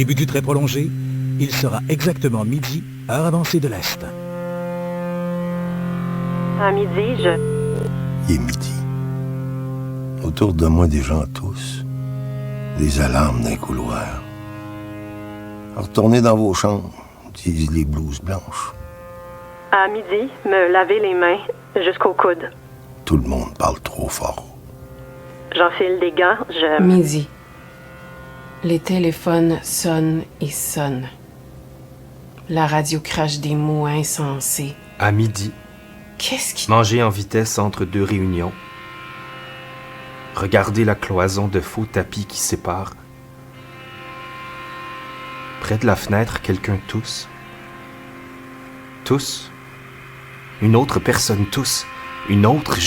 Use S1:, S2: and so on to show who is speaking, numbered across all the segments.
S1: début du trait prolongé, il sera exactement midi, heure avancée de l'Est.
S2: À midi,
S3: Il est midi. Autour de moi, des gens tous. Des alarmes d'un couloir. Retournez dans vos chambres, disent les blouses blanches.
S2: À midi, me laver les mains jusqu'au coude.
S3: Tout le monde parle trop fort.
S2: J'enfile des gants,
S4: Midi. Les téléphones sonnent et sonnent. La radio crache des mots insensés.
S5: À midi.
S4: Qu'est-ce qui...
S5: Manger en vitesse entre deux réunions. Regarder la cloison de faux tapis qui sépare. Près de la fenêtre, quelqu'un tousse. Tousse. Une autre personne tousse. Une autre,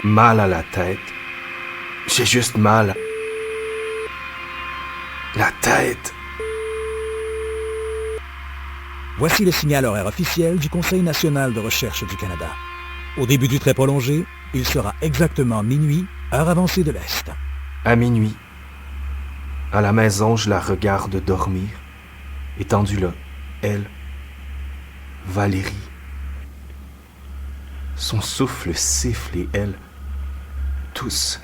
S5: mal à la tête. J'ai juste mal. La tête.
S1: Voici le signal horaire officiel du Conseil national de recherche du Canada. Au début du trait prolongé, il sera exactement minuit, heure avancée de l'Est.
S5: À minuit. À la maison, je la regarde dormir. Étendue là, elle, Valérie. Son souffle siffle et elle tousse.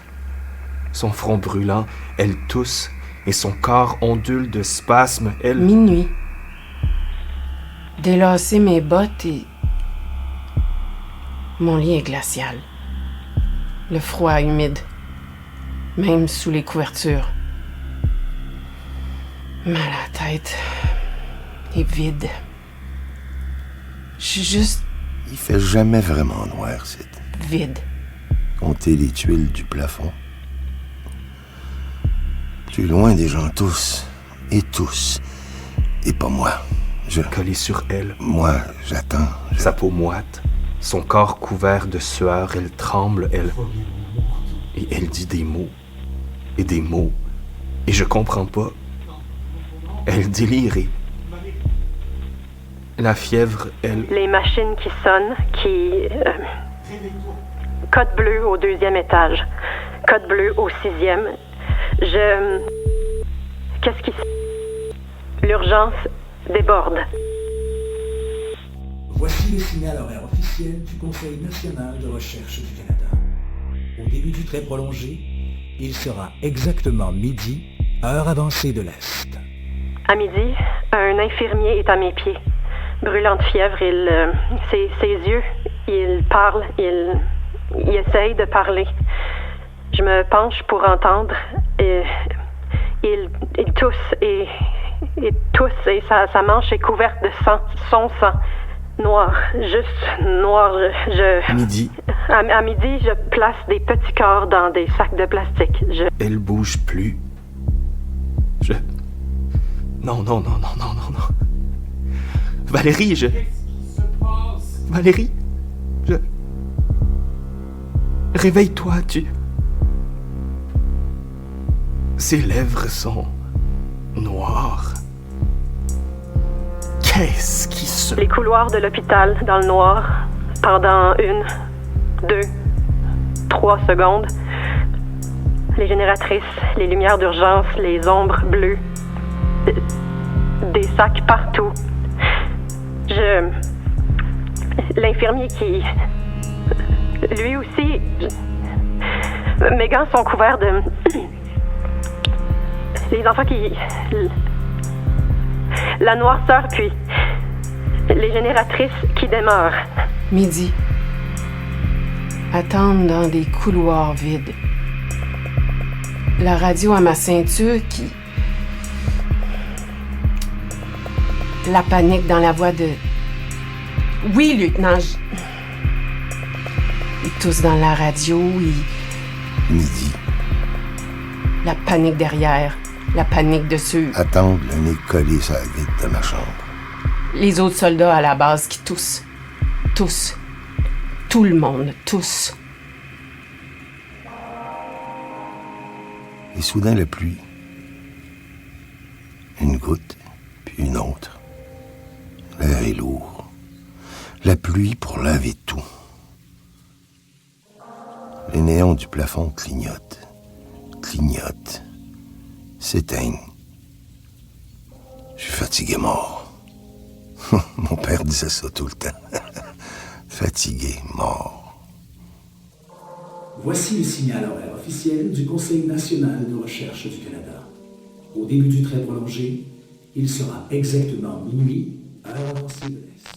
S5: Son front brûlant, elle tousse, et son corps ondule de spasmes, elle...
S4: Minuit. Délasser mes bottes et... Mon lit est glacial. Le froid humide. Même sous les couvertures. Mal à la tête. Et vide. Je suis juste
S3: Il fait jamais vraiment noir, c'est...
S4: vide.
S3: Comptez les tuiles du plafond. Tu es loin des gens tous. Et tous. Et pas moi.
S5: Collé sur elle.
S3: Moi, j'attends.
S5: Sa peau moite, son corps couvert de sueur, elle tremble, elle... Et elle dit des mots. Et des mots. Et je comprends pas. Elle délire et... La fièvre, elle...
S2: les machines qui sonnent, qui... Code bleu au 2e étage. Code bleu au 6e. Qu'est-ce qui... L'urgence déborde.
S1: Voici le signal horaire officiel du Conseil national de recherche du Canada. Au début du trait prolongé, il sera exactement midi, heure avancée de l'Est.
S2: À midi, un infirmier est à mes pieds. Brûlant de fièvre, ses yeux, il parle, il essaye de parler. Je me penche pour entendre. Il tousse et tousse et sa manche est couverte de sang, son sang. Noir, juste noir.
S5: Midi.
S2: À midi, je place des petits corps dans des sacs de plastique.
S5: Elle bouge plus. Non. Valérie, Valérie, réveille-toi, Ses lèvres sont noires. Qu'est-ce qui se...
S2: Les couloirs de l'hôpital dans le noir, pendant 1, 2, 3 secondes. Les génératrices, les lumières d'urgence, les ombres bleues. Des sacs partout. L'infirmier qui... Lui aussi... Mes gants sont couverts de... Les enfants qui... La noirceur, puis... Les génératrices qui démarrent.
S4: Midi. Attendre dans des couloirs vides. La radio à ma ceinture qui... La panique dans la voix de... Oui, lieutenant, Ils tous dans la radio,
S3: Midi.
S4: La panique derrière, la panique dessus.
S3: Attendre le nez collé sur la vitre de ma chambre.
S4: Les autres soldats à la base qui toussent. Tous. Tout le monde, tous.
S3: Et soudain, la pluie. Une goutte, puis une autre. L'air est lourd. La pluie pour laver tout. Les néons du plafond clignotent, s'éteignent. Je suis fatigué mort. Mon père disait ça tout le temps. Fatigué mort.
S1: Voici le signal horaire officiel du Conseil national de recherche du Canada. Au début du trait prolongé, il sera exactement minuit, heure avancée de l'Est.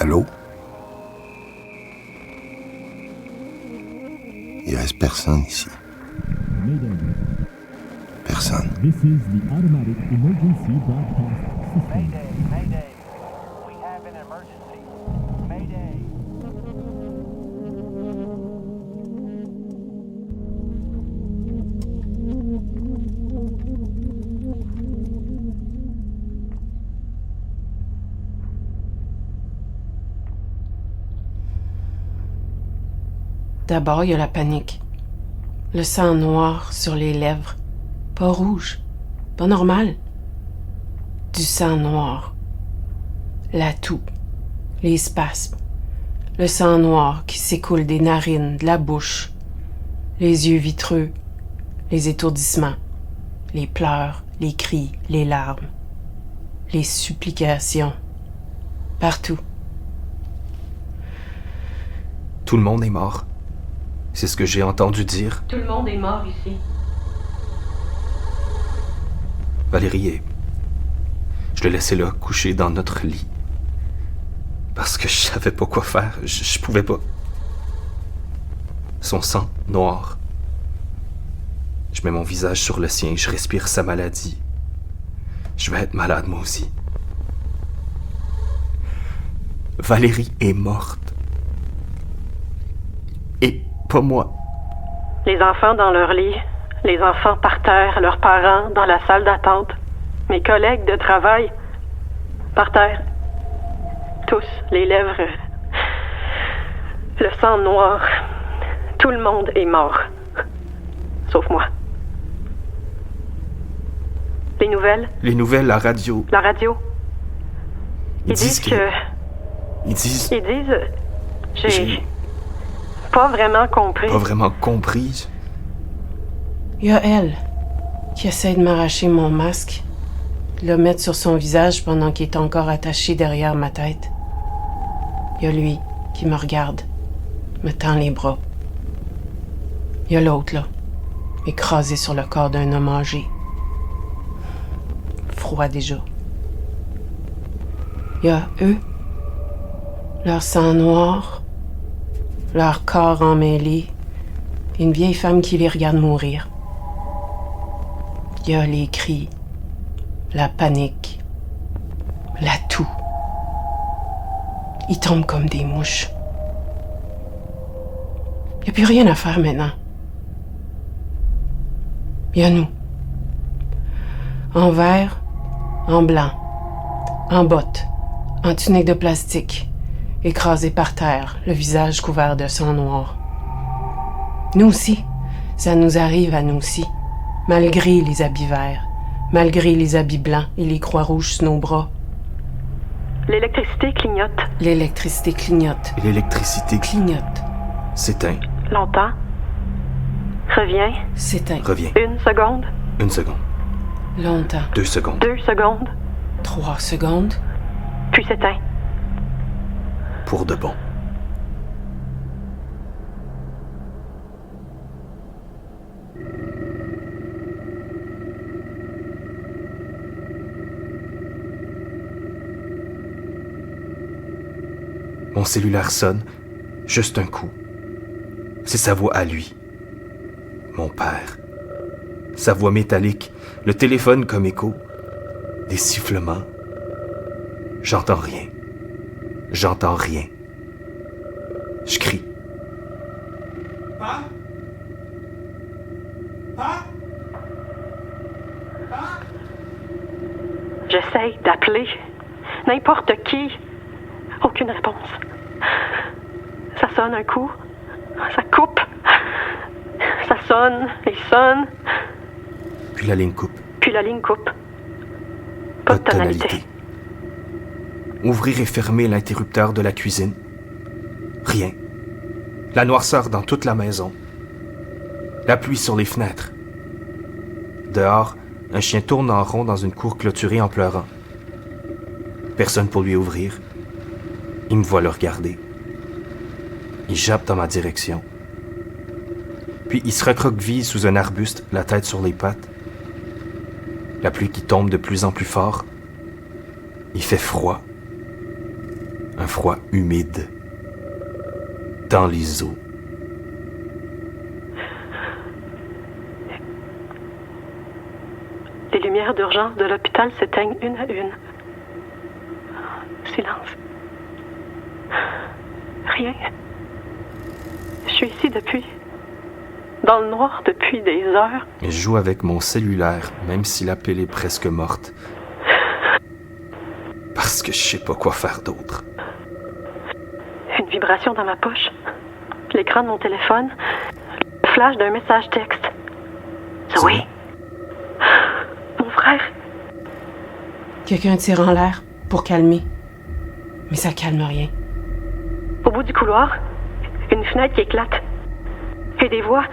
S3: Allô? Il reste personne ici. Personne.
S6: This is the automatic emergency broadcast system.
S7: Mayday, mayday. We have an emergency. Mayday.
S4: D'abord, il y a la panique. Le sang noir sur les lèvres. Pas rouge, pas normal. Du sang noir. La toux, les spasmes. Le sang noir qui s'écoule des narines, de la bouche. Les yeux vitreux, les étourdissements, les pleurs, les cris, les larmes. Les supplications. Partout.
S5: Tout le monde est mort. C'est ce que j'ai entendu dire.
S2: Tout le monde est mort ici.
S5: Valérie est... Je l'ai laissé là, couché dans notre lit. Parce que je savais pas quoi faire. Je pouvais pas. Son sang noir. Je mets mon visage sur le sien, je respire sa maladie. Je vais être malade moi aussi. Valérie est morte. Et pas moi.
S2: Les enfants dans leur lit, les enfants par terre, leurs parents dans la salle d'attente, mes collègues de travail par terre. Tous, les lèvres, le sang noir. Tout le monde est mort. Sauf moi. Les nouvelles,
S5: Les nouvelles, la radio.
S2: la radio. Ils disent que...
S5: Ils disent...
S2: Ils disent... J'ai
S5: J'ai
S2: pas vraiment compris.
S5: pas vraiment compris.
S4: Il y a elle qui essaie de m'arracher mon masque, de le mettre sur son visage pendant qu'il est encore attaché derrière ma tête. Il y a lui qui me regarde, me tend les bras. Il y a l'autre, là, écrasé sur le corps d'un homme âgé. Froid déjà. Il y a eux, leur sang noir, leur corps emmêlé, et une vieille femme qui les regarde mourir. Il y a les cris, la panique, la toux. Ils tombent comme des mouches. Il n'y a plus rien à faire maintenant. Il y a nous. En vert, en blanc, en bottes, en tunique de plastique, écrasés par terre, le visage couvert de sang noir. Nous aussi, ça nous arrive à nous aussi, malgré les habits verts, malgré les habits blancs et les croix rouges sur nos bras.
S2: L'électricité clignote.
S4: L'électricité clignote,
S5: Et l'électricité
S4: clignote,
S5: s'éteint.
S2: Longtemps. Revient.
S4: s'éteint.
S5: Revient.
S2: 1 seconde.
S5: 1 seconde.
S4: Longtemps.
S5: 2 secondes.
S2: 2 secondes.
S4: 3 secondes.
S2: Puis s'éteint.
S5: Pour de bon. Mon cellulaire sonne, juste un coup. C'est sa voix à lui. Mon père. Sa voix métallique, le téléphone comme écho. Des sifflements. J'entends rien. J'entends rien. Je crie.
S6: Pa? Pa?
S2: J'essaye d'appeler n'importe qui. Aucune réponse. Ça sonne un coup. Ça coupe. Ça sonne et sonne.
S5: Puis la ligne coupe.
S2: Puis la ligne coupe. Pas de tonalité.
S5: Ouvrir et fermer l'interrupteur de la cuisine. Rien. La noirceur dans toute la maison. La pluie sur les fenêtres. Dehors, un chien tourne en rond dans une cour clôturée en pleurant. Personne pour lui ouvrir. Il me voit le regarder. Il jappe dans ma direction. Puis il se recroqueville sous un arbuste, la tête sur les pattes. La pluie qui tombe de plus en plus fort. Il fait froid. Un froid humide. Dans les os.
S2: Les lumières d'urgence de l'hôpital s'éteignent une à une. Silence. Rien. Je suis ici dans le noir depuis des heures.
S5: Je joue avec mon cellulaire, même si la pile est presque morte. Parce que je sais pas quoi faire d'autre.
S2: Une vibration dans ma poche. L'écran de mon téléphone. Le flash d'un message texte. Zoé. Mon frère.
S4: Quelqu'un tire en l'air pour calmer. Mais ça calme rien.
S2: Au bout du couloir, une fenêtre qui éclate. Et des voix.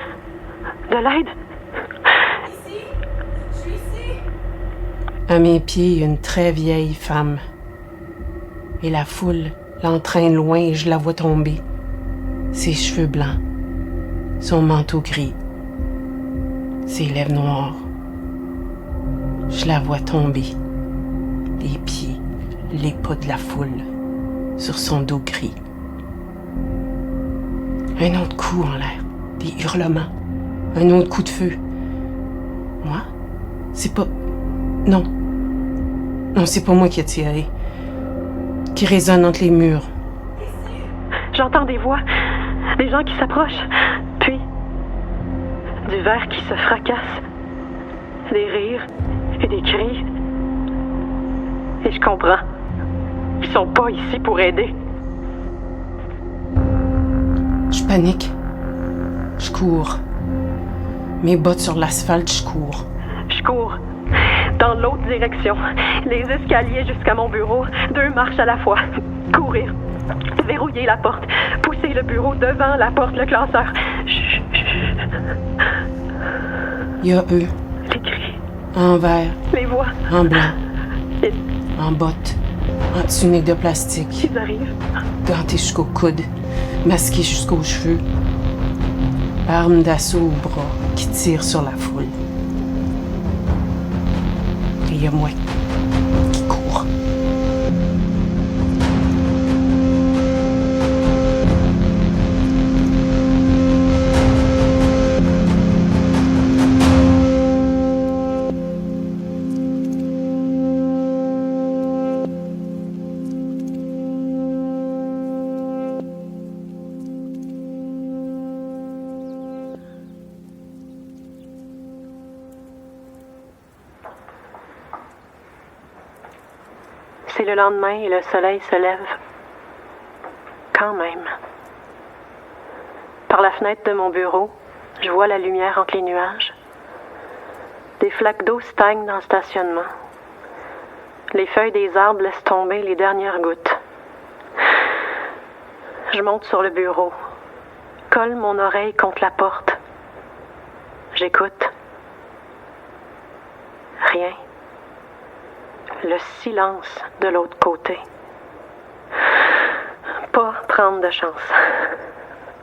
S2: De l'aide.
S4: Ici. Je suis ici. À mes pieds, une très vieille femme. Et la foule l'entraîne loin et je la vois tomber. Ses cheveux blancs. Son manteau gris. Ses lèvres noires. Je la vois tomber. Les pieds, les pas de la foule. Sur son dos gris. Un autre coup en l'air. Des hurlements. Un autre coup de feu. Moi? C'est pas... Non. Non, c'est pas moi qui ai tiré. Qui résonne entre les murs.
S2: J'entends des voix. Des gens qui s'approchent. Puis... du verre qui se fracasse. Des rires et des cris. Et je comprends. Ils sont pas ici pour aider.
S4: Je panique. Je cours. Mes bottes sur l'asphalte, je cours.
S2: Je cours. Dans l'autre direction. Les escaliers jusqu'à mon bureau. 2 marches à la fois. Courir. Verrouiller la porte. Pousser le bureau devant la porte, le classeur. Chut, chut.
S4: Il y a eux.
S2: Les cris.
S4: En vert.
S2: Les voix.
S4: En blanc.
S2: Ils,
S4: En bottes. En tunique de plastique.
S2: ils arrivent.
S4: Gantés jusqu'au coude. Masqués jusqu'aux cheveux. Arme d'assaut au bras qui tire sur la foule. Et il y a moi qui cours.
S2: C'est le lendemain et le soleil se lève. Quand même. Par la fenêtre de mon bureau, je vois la lumière entre les nuages. Des flaques d'eau stagnent dans le stationnement. Les feuilles des arbres laissent tomber les dernières gouttes. Je monte sur le bureau, colle mon oreille contre la porte. J'écoute. Rien. Le silence de l'autre côté. Pas prendre de chance.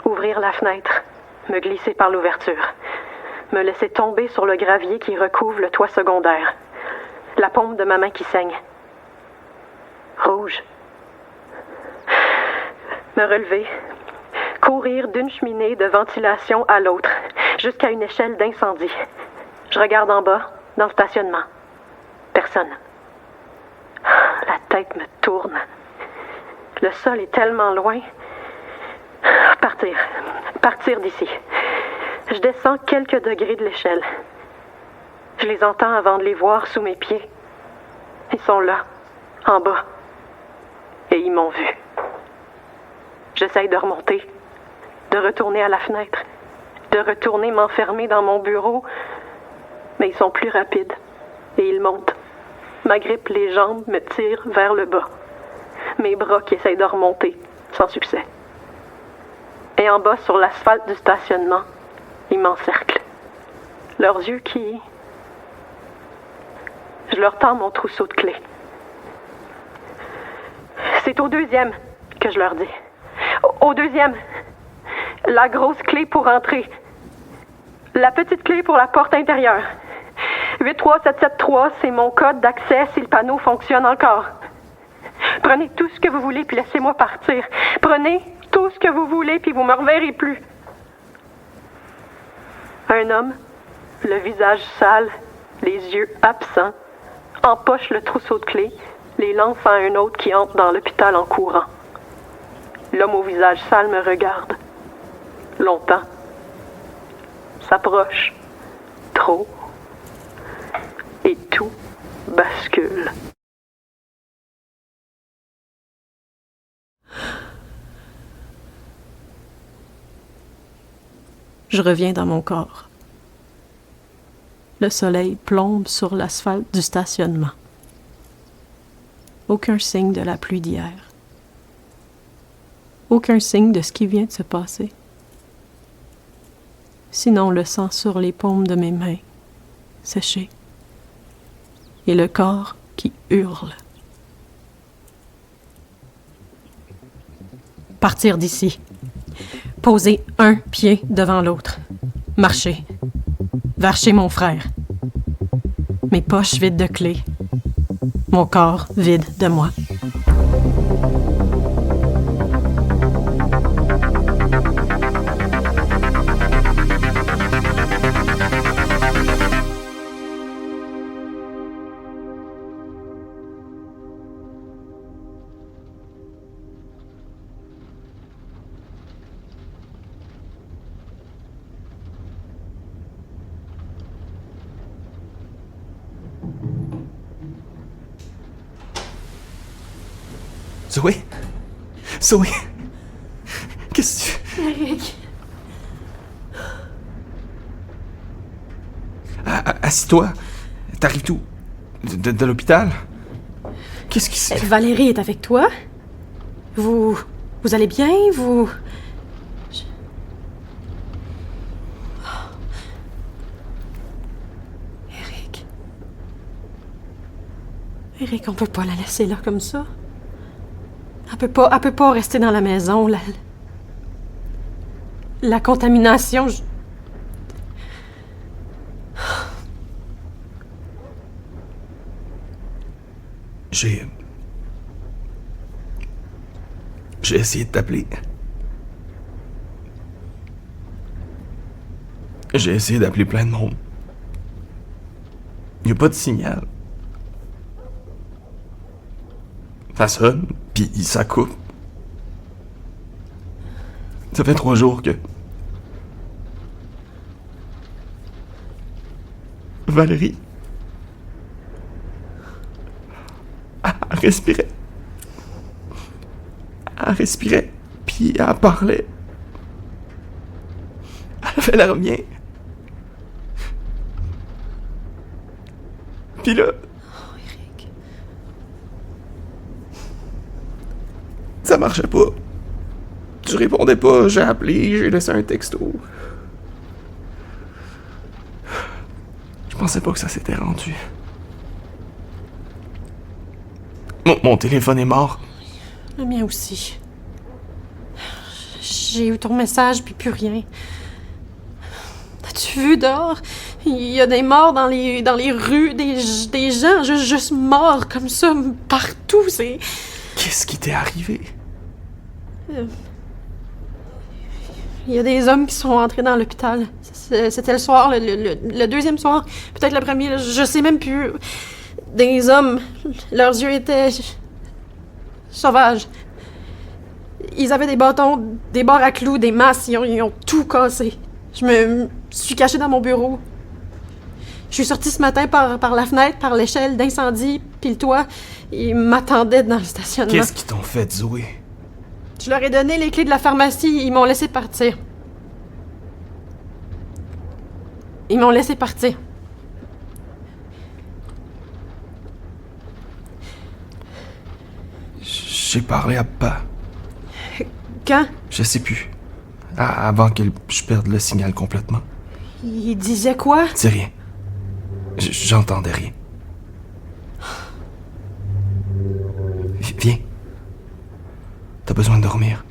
S2: Ouvrir la fenêtre, me glisser par l'ouverture, me laisser tomber sur le gravier qui recouvre le toit secondaire, la paume de ma main qui saigne. Rouge. Me relever, courir d'une cheminée de ventilation à l'autre, jusqu'à une échelle d'incendie. Je regarde en bas, dans le stationnement. Personne. La tête me tourne. Le sol est tellement loin. Partir d'ici. Je descends quelques degrés de l'échelle. Je les entends avant de les voir sous mes pieds. Ils sont là, en bas. Et ils m'ont vu. J'essaye de remonter, de retourner à la fenêtre, de retourner m'enfermer dans mon bureau, mais ils sont plus rapides. Et ils montent. Ma grippe, les jambes me tirent vers le bas. Mes bras qui essayent de remonter, sans succès. Et en bas, sur l'asphalte du stationnement, ils m'encerclent. Leurs yeux qui... Je leur tends mon trousseau de clés. C'est au deuxième que je leur dis. Au deuxième. La grosse clé pour entrer. La petite clé pour la porte intérieure. 83773, c'est mon code d'accès si le panneau fonctionne encore. Prenez tout ce que vous voulez puis laissez-moi partir. Prenez tout ce que vous voulez puis vous me reverrez plus. Un homme, le visage sale, les yeux absents, empoche le trousseau de clés, les lance à un autre qui entre dans l'hôpital en courant. L'homme au visage sale me regarde. Longtemps. S'approche. Trop. Et tout bascule.
S8: Je reviens dans mon corps. Le soleil plombe sur l'asphalte du stationnement. Aucun signe de la pluie d'hier. Aucun signe de ce qui vient de se passer. Sinon le sang sur les paumes de mes mains, séché. Et le corps qui hurle. Partir d'ici. Poser un pied devant l'autre. Marcher. Vers chez mon frère. Mes poches vides de clés. Mon corps vide de moi.
S5: Zoé? Zoé? Qu'est-ce que tu...
S4: Eric.
S5: Assis-toi. T'arrives d'où? De l'hôpital? Qu'est-ce qui se...
S8: Valérie est avec toi? Vous allez bien? Eric. Eric, on peut pas la laisser là comme ça. Elle peut pas rester dans la maison. La contamination...
S5: J'ai essayé de t'appeler. J'ai essayé d'appeler plein de monde. Il n'y a pas de signal. Ça sonne, puis ça coupe. Ça fait 3 jours que... Valérie... Elle respirait. Elle respirait, puis elle parlait. Elle avait l'air bien. Puis là...
S8: Oh, Eric.
S5: Ça marchait pas. Tu répondais pas, j'ai appelé, j'ai laissé un texto. Je pensais pas que ça s'était rendu. Mon téléphone est mort.
S8: Le mien aussi. J'ai eu ton message, puis plus rien. As-tu vu dehors? Il y a des morts dans les rues, des gens juste morts comme ça, partout, c'est...
S5: Qu'est-ce qui t'est arrivé?
S8: Il y a des hommes qui sont entrés dans l'hôpital. C'était le soir, le deuxième soir, peut-être le premier, je sais même plus. Des hommes, leurs yeux étaient sauvages. Ils avaient des bâtons, des barres à clous, des masses, ils ont tout cassé. Je me suis cachée dans mon bureau. Je suis sortie ce matin par la fenêtre, par l'échelle d'incendie, puis le toit. Ils m'attendaient dans le stationnement.
S5: Qu'est-ce qu'ils t'ont fait, Zoé?
S8: Je leur ai donné les clés de la pharmacie, ils m'ont laissé partir. Ils m'ont laissé partir.
S5: J'ai parlé à papa.
S8: Quand?
S5: Je sais plus. Avant que je perde le signal complètement.
S8: Il disait quoi?
S5: C'est rien. J'entendais rien. Viens. T'as besoin de dormir.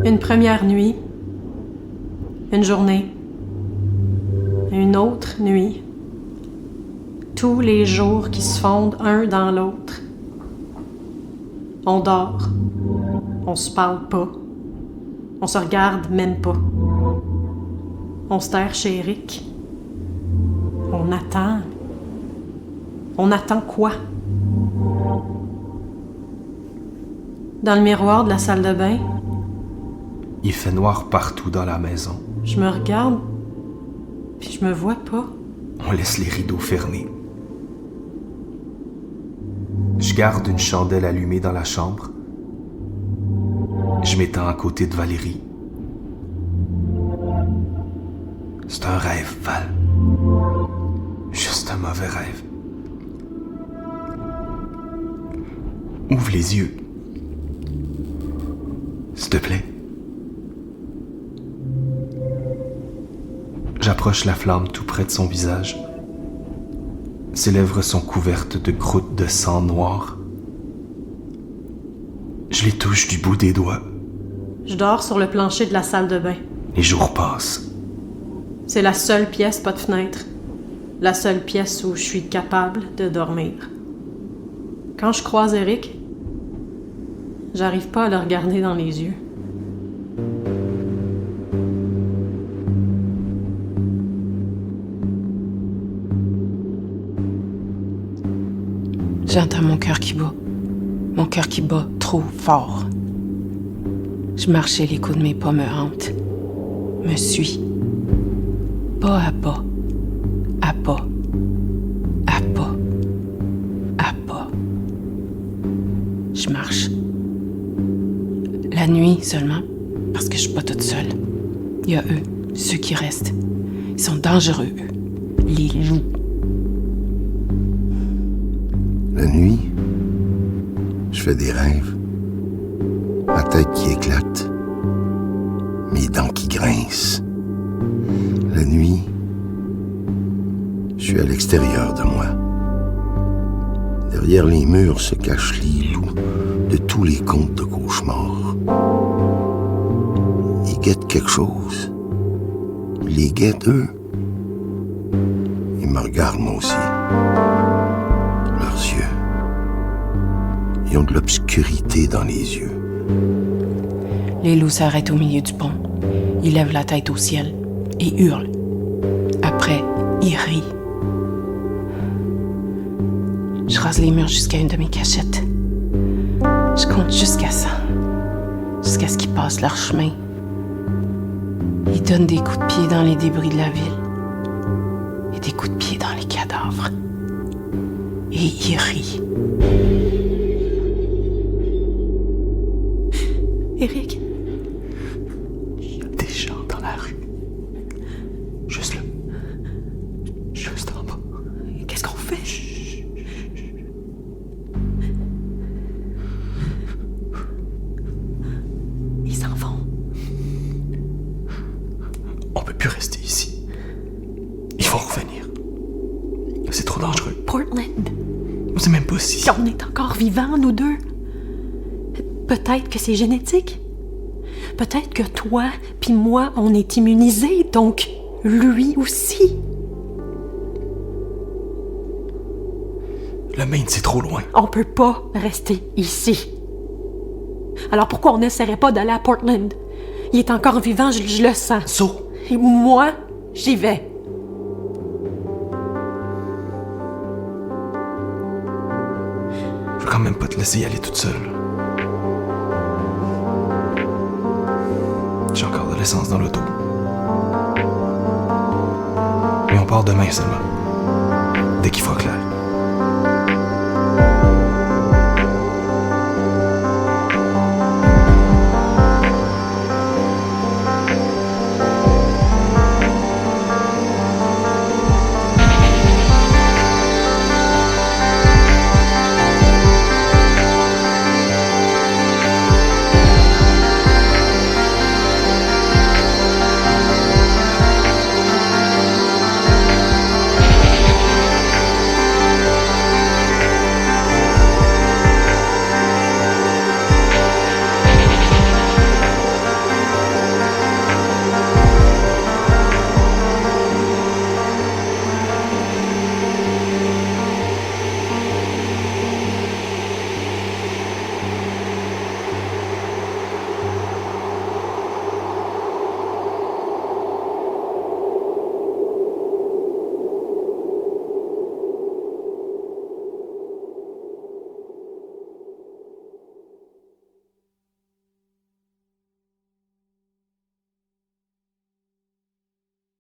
S8: Une première nuit, une journée, une autre nuit, tous les jours qui se fondent un dans l'autre. On dort, on se parle pas, on se regarde même pas. On se terre chez Eric. On attend. On attend quoi? Dans le miroir de la salle de bain,
S5: Il fait noir partout dans la maison.
S8: je me regarde, puis je me vois pas.
S5: On laisse les rideaux fermés. Je garde une chandelle allumée dans la chambre. Je m'étends à côté de Valérie. C'est un rêve, Val. Juste un mauvais rêve. Ouvre les yeux. S'il te plaît. J'approche la flamme tout près de son visage. Ses lèvres sont couvertes de croûtes de sang noir. Je les touche du bout des doigts.
S8: Je dors sur le plancher de la salle de bain.
S5: Les jours passent.
S8: C'est la seule pièce, pas de fenêtre. La seule pièce où je suis capable de dormir. Quand je croise Eric, j'arrive pas à le regarder dans les yeux.
S4: J'entends mon cœur qui bat. Mon cœur qui bat trop fort. Je marche et l'écho de mes pas me hante. Me suit. Pas à pas. À pas. À pas. À pas. Je marche. La nuit seulement, parce que je suis pas toute seule. Il y a eux, ceux qui restent. Ils sont dangereux, eux. Les loups.
S3: La nuit, je fais des rêves. Ma tête qui éclate. Mes dents qui grincent. La nuit, je suis à l'extérieur de moi. Derrière les murs se cachent les loups de tous les contes de cauchemars. Ils guettent quelque chose. Ils les guettent, eux. Ils me regardent, moi aussi. Leurs yeux. Ils ont de l'obscurité dans les yeux.
S4: Les loups s'arrêtent au milieu du pont. Ils lèvent la tête au ciel et hurlent. Après, ils rient. Je rase les murs jusqu'à une de mes cachettes. Je compte jusqu'à ça. Jusqu'à ce qu'ils passent leur chemin. Ils donnent des coups de pied dans les débris de la ville. Et des coups de pied dans les cadavres. Et ils rient.
S8: Eric,
S5: Il y a des gens dans la rue. Juste là. Juste en bas.
S8: qu'est-ce qu'on fait? Ils s'en vont.
S5: On peut plus rester ici. Ils vont revenir. C'est trop dangereux.
S8: Portland.
S5: On sait même pas si...
S8: Si on est encore vivants, nous deux. Peut-être que c'est génétique. Peut-être que toi puis moi, on est immunisés, donc lui aussi.
S5: Le Maine, c'est trop loin.
S8: On peut pas rester ici. Alors pourquoi on n'essaierait pas d'aller à Portland? Il est encore vivant, je le sens.
S5: Saut.
S8: Et moi,
S9: J'y vais.
S5: Je veux quand même pas te laisser y aller toute seule. J'ai encore de l'essence dans l'auto. Mais on part demain seulement.